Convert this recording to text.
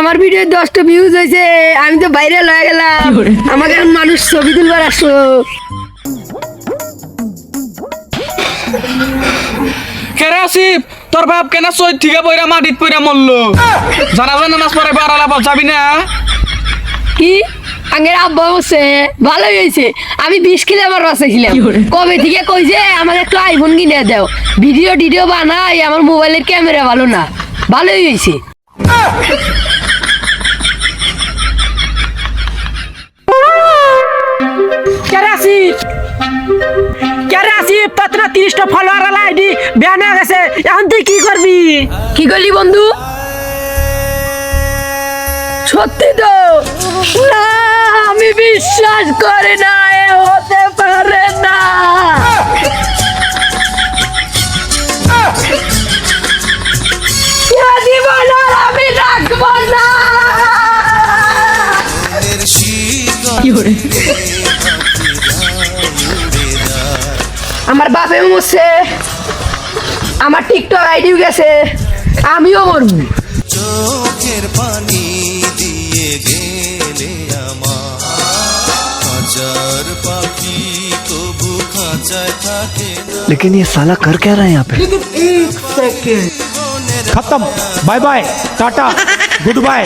আমার ভিডিও 10টা ভিউজ হয়েছে, আমি তো ভাইরাল হয়ে গেলাম। আমাকে এখন মানুষ ছবি তুলবার আসো। কেরে আসিফ, তোর বাপ কেন সই থেকে বইরা মাটিত পইরা মরলো? জানাজা নামাজ পড়ে বাড়ালা যাবি না? কি আগের আব্বা বলছে ভালোই হয়েছে, আমি 20 কিলো আমার রসে ছিলাম। কবে থেকে কইছে আমার একটা আইফোন কিনে দাও, ভিডিও টিডিও বানাই, আমার মোবাইলের ক্যামেরা ভালো না। ভালোই হয়েছে। তোর 30টা ফলোয়ার আইডি ব্যান হয়ে গেছে, এখন তুই কি করবি? কি করলি বন্ধু? সত্যি তো? না, আমি বিশ্বাস করি না, এ হতে পারে না। জীবন আর আমি রাখবো না। আমার বাপে মরছে, আমার টিকটক আইডিও গেছে, আমিও মরবো। চোখের পানি দিয়ে গেলে আমার হাজার পাখি তবু খাঁচায় থাকে না। लेकिन ये साला कर क्या रहा है यहाँ पे? खत्म, bye bye, ta-ta, good bye.